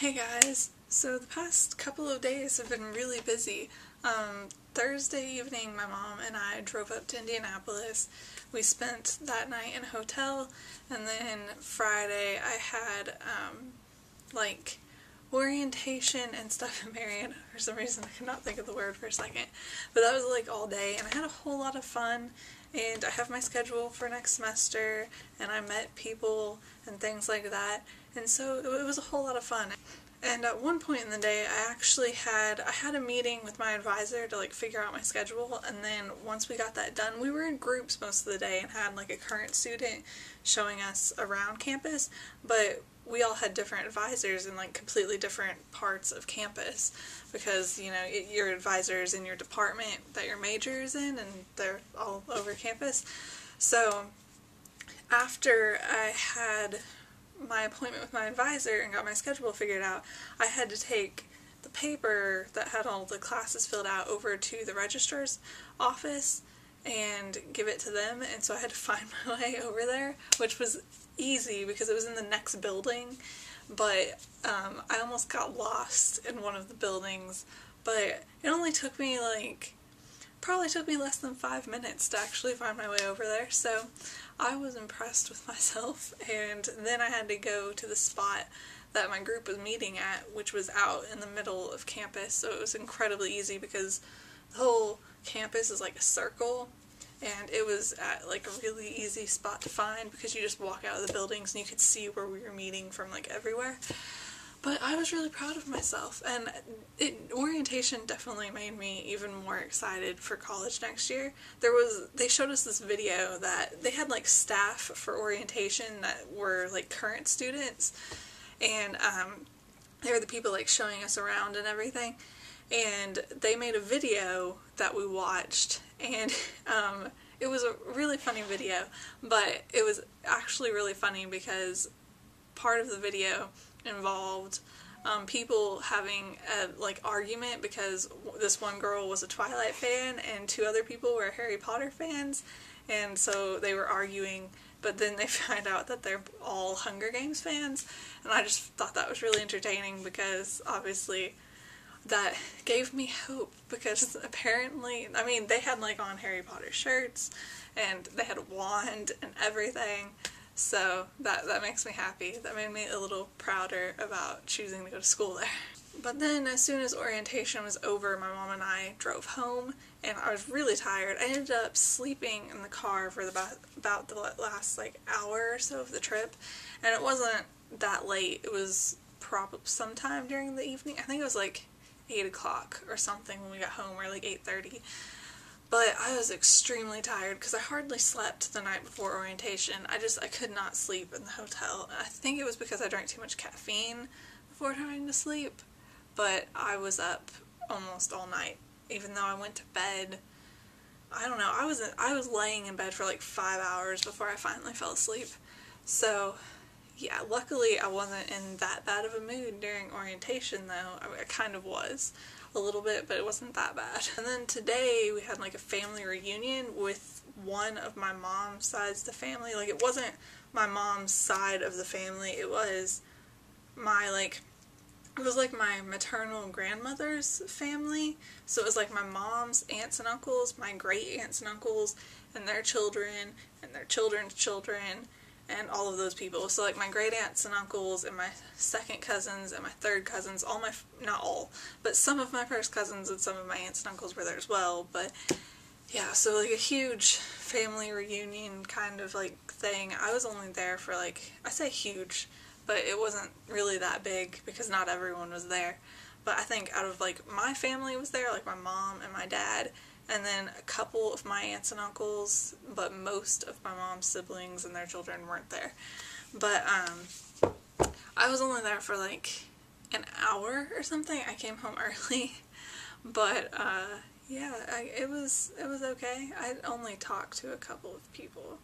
Hey guys, so the past couple of days have been really busy. Thursday evening my mom and I drove up to Indianapolis. We spent that night in a hotel, and then Friday I had like orientation and stuff in Marion. For some reason I could not think of the word for a second, but that was like all day and I had a whole lot of fun, and I have my schedule for next semester and I met people and things like that, and so it was a whole lot of fun. And at one point in the day I had a meeting with my advisor to like figure out my schedule, and then once we got that done we were in groups most of the day and had like a current student showing us around campus, but we all had different advisors in like completely different parts of campus because, you know, your advisors in your department that your major is in, and they're all over campus. So after I had my appointment with my advisor and got my schedule figured out, I had to take the paper that had all the classes filled out over to the registrar's office and give it to them, and so I had to find my way over there, which was easy because it was in the next building, but I almost got lost in one of the buildings, but it only took me probably took me less than 5 minutes to actually find my way over there, so I was impressed with myself. And then I had to go to the spot that my group was meeting at, which was out in the middle of campus, so it was incredibly easy because the whole campus is like a circle, and it was at like a really easy spot to find because you just walk out of the buildings and you could see where we were meeting from like everywhere. But I was really proud of myself, and orientation definitely made me even more excited for college next year. They showed us this video that they had like staff for orientation that were like current students, and they were the people like showing us around and everything, and they made a video that we watched, and it was a really funny video, but it was actually really funny because part of the video involved people having a like argument because this one girl was a Twilight fan and two other people were Harry Potter fans, and so they were arguing, but then they find out that they're all Hunger Games fans, and I just thought that was really entertaining because obviously that gave me hope, because apparently, I mean, they had like on Harry Potter shirts and they had a wand and everything. So that makes me happy. That made me a little prouder about choosing to go to school there. But then as soon as orientation was over, my mom and I drove home, and I was really tired. I ended up sleeping in the car for about the last like hour or so of the trip, and it wasn't that late. It was probably sometime during the evening. I think it was like 8 o'clock or something when we got home, or like 8:30. But I was extremely tired because I hardly slept the night before orientation. I could not sleep in the hotel. I think it was because I drank too much caffeine before trying to sleep, but I was up almost all night, even though I went to bed. I don't know, I was laying in bed for like 5 hours before I finally fell asleep. So yeah, luckily I wasn't in that bad of a mood during orientation though. I kind of was a little bit, but it wasn't that bad. And then today we had like a family reunion with one of my mom's sides of the family. Like, it wasn't my mom's side of the family, it was my my maternal grandmother's family. So it was like my mom's aunts and uncles, my great aunts and uncles, and their children, and their children's children, and all of those people. So like my great aunts and uncles and my second cousins and my third cousins, not all, but some of my first cousins and some of my aunts and uncles were there as well. But yeah, so like a huge family reunion kind of like thing. I was only there for like, I say huge, but it wasn't really that big because not everyone was there. But I think out of like my family was there, like my mom and my dad, and then a couple of my aunts and uncles, but most of my mom's siblings and their children weren't there. But I was only there for like an hour or something. I came home early, but yeah, it was okay. I only talked to a couple of people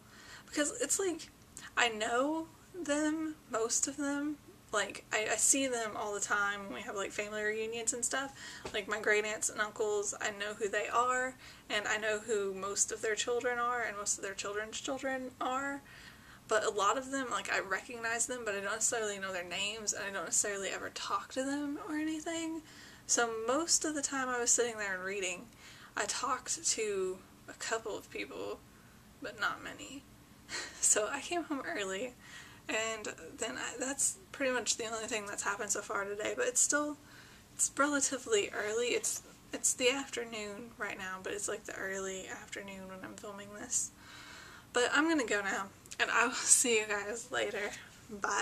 because it's like I know them, most of them. Like, I see them all the time when we have, like, family reunions and stuff. Like, my great aunts and uncles, I know who they are, and I know who most of their children are, and most of their children's children are. but a lot of them, like, I recognize them, but I don't necessarily know their names, and I don't necessarily ever talk to them or anything. So most of the time I was sitting there and reading, I talked to a couple of people, but not many. So I came home early, and then that's pretty much the only thing that's happened so far today, but it's relatively early. It's the afternoon right now, but it's like the early afternoon when I'm filming this. But I'm gonna go now, and I will see you guys later. Bye.